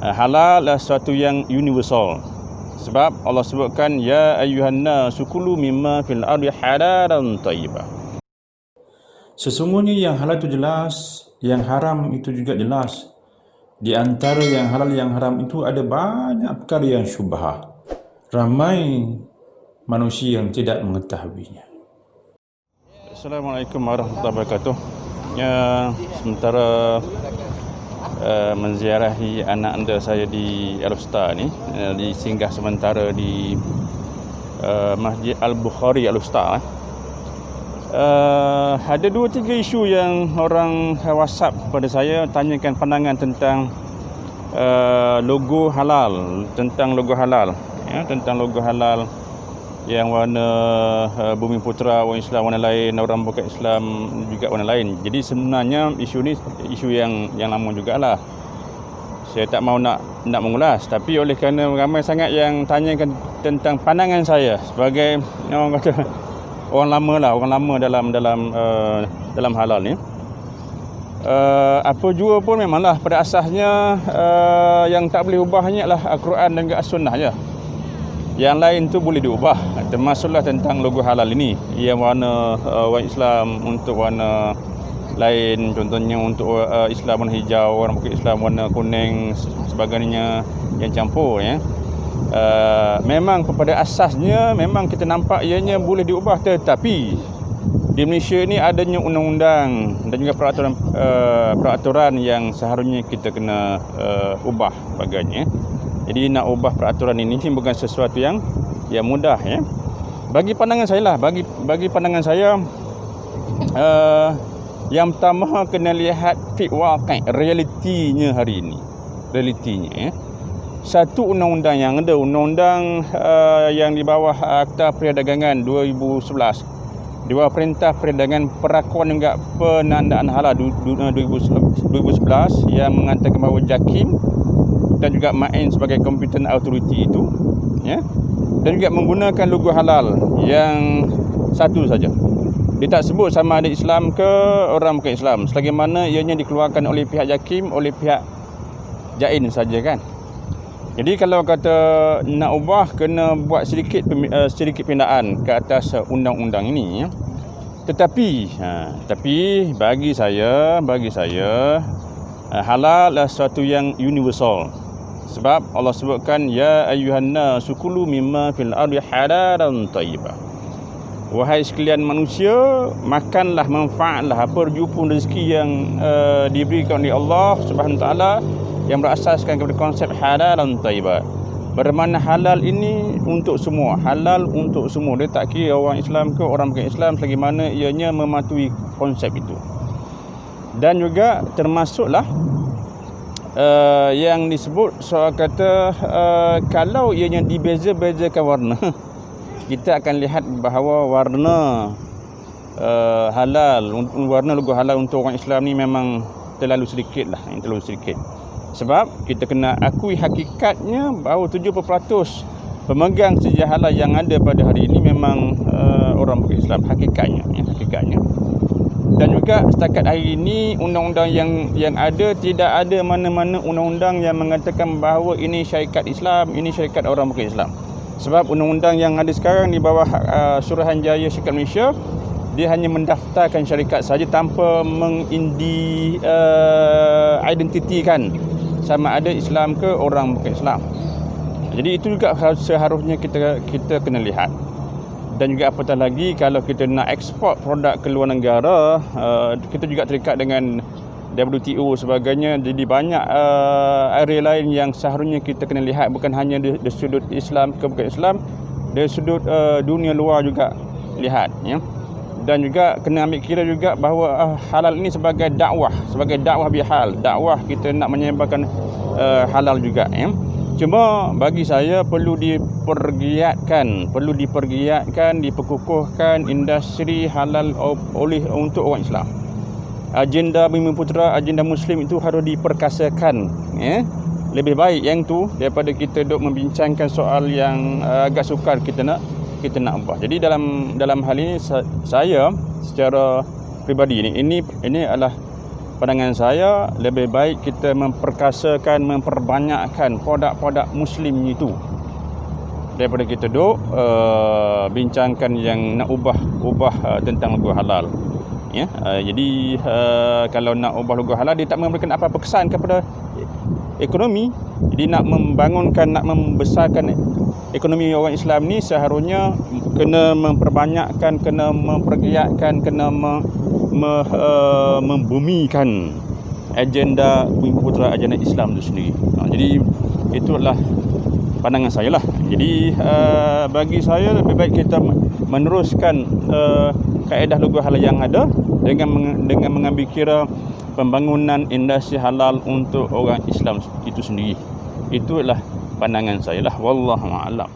Halal adalah sesuatu yang universal. Sebab Allah sebutkan ya ayyuhannas kulu mimma fil ardi halalan thayyibah. Sesungguhnya yang halal itu jelas, yang haram itu juga jelas. Di antara yang halal yang haram itu ada banyak perkara yang syubhah. Ramai manusia yang tidak mengetahuinya. Assalamualaikum warahmatullahi wabarakatuh. Sementara menziarahi anak anda saya di Al-Usta ni, di singgah sementara di Masjid Al-Bukhari Al-Usta. Ada 2-3 isu yang orang WhatsApp pada saya tanyakan pandangan tentang logo halal, tentang logo halal yang warna Bumi Putra warna Islam warna lain, orang bukan Islam juga warna lain. Jadi sebenarnya isu ni isu yang lama jugalah. Saya tak mau nak mengulas, tapi oleh kerana ramai sangat yang tanyakan tentang pandangan saya sebagai orang kata orang lama dalam halal ni. Apa jua pun memanglah pada asasnya yang tak boleh ubah hanyalah Al-Quran dan As-Sunnah je. Yang lain tu boleh diubah, termasuklah tentang logo halal ini yang warna warna Islam untuk warna lain, contohnya untuk Islam warna hijau, orang bukan Islam warna kuning, sebagainya yang campur ya. Memang pada asasnya memang kita nampak ianya boleh diubah, tetapi di Malaysia ni adanya undang-undang dan juga peraturan yang seharusnya kita kena ubah sebagainya. Jadi nak ubah peraturan ini bukan sesuatu yang mudah ya. Bagi pandangan saya lah, bagi pandangan saya yang pertama kena lihat fi waqi', realitinya hari ini. Realitinya ya. Satu undang-undang yang ada, undang-undang yang di bawah Akta Perdagangan 2011, di bawah Perintah Perdagangan Perakuan juga Penandaan Halal 2011 yang mengatakan bahawa JAKIM dan juga MAIN sebagai competent authority itu ya, dan juga menggunakan logo halal yang satu saja. Dia tak sebut sama ada Islam ke orang bukan Islam, selagi mana ianya dikeluarkan oleh pihak JAKIM, oleh pihak JAIN saja kan. Jadi kalau kata nak ubah, kena buat sedikit pindaan ke atas undang-undang ini ya. Tetapi bagi saya halal adalah sesuatu yang universal. Sebab Allah sebutkan ya ayyuhannas kulu mimma fil ardi halalan thayyibah. Wahai sekalian manusia, makanlah, manfaatlah apa jupun rezeki yang diberikan oleh Allah Subhanahu taala yang berasaskan kepada konsep halalan thayyibah. Bermakna halal ini untuk semua, halal untuk semua. Dia tak kira orang Islam ke orang bukan Islam, selagi mana ianya mematuhi konsep itu. Dan juga termasuklah yang disebut soal kata kalau ianya dibeza-bezakan warna, kita akan lihat bahawa warna halal, warna logo halal untuk orang Islam ni memang terlalu sedikit lah, terlalu sedikit. Sebab kita kena akui hakikatnya bahawa 70% pemegang sejarah halal yang ada pada hari ini memang orang bukan Islam, hakikatnya. Dan juga setakat hari ini undang-undang yang ada, tidak ada mana-mana undang-undang yang mengatakan bahawa ini syarikat Islam, ini syarikat orang bukan Islam. Sebab undang-undang yang ada sekarang di bawah Suruhanjaya Syarikat Malaysia, dia hanya mendaftarkan syarikat saja tanpa identitikan sama ada Islam ke orang bukan Islam. Jadi itu juga seharusnya kita kena lihat. Dan juga apatah lagi kalau kita nak ekspor produk ke luar negara, kita juga terikat dengan WTO sebagainya. Jadi banyak area lain yang seharusnya kita kena lihat, bukan hanya dari sudut Islam ke bukan Islam, dari sudut dunia luar juga lihat ya. Dan juga kena ambil kira juga bahawa halal ini sebagai dakwah bihal, dakwah kita nak menyebarkan halal juga ya. Cuma bagi saya perlu dipergiatkan, diperkukuhkan industri halal untuk orang Islam. Agenda Bumi Putra, agenda Muslim itu harus diperkasakan ya. Lebih baik yang tu daripada kita duk membincangkan soal yang agak sukar kita nak ubah. Jadi dalam hal ini saya secara peribadi ini adalah pandangan saya lebih baik kita memperkasakan, memperbanyakkan produk-produk Muslim itu daripada kita bincangkan yang nak ubah tentang logo halal. Ya, jadi kalau nak ubah logo halal, dia tak memberikan apa-apa kesan kepada ekonomi. Jadi nak membangunkan, nak membesarkan ekonomi orang Islam ni seharusnya kena memperbanyakkan, kena mempergiatkan, kena membumikan agenda Bumi Putra, agenda Islam itu sendiri. Jadi itulah pandangan saya lah. Jadi bagi saya lebih baik kita meneruskan kaedah logo halal yang ada dengan mengambil kira pembangunan industri halal untuk orang Islam itu sendiri. Itulah pandangan saya lah. Wallahu a'lam.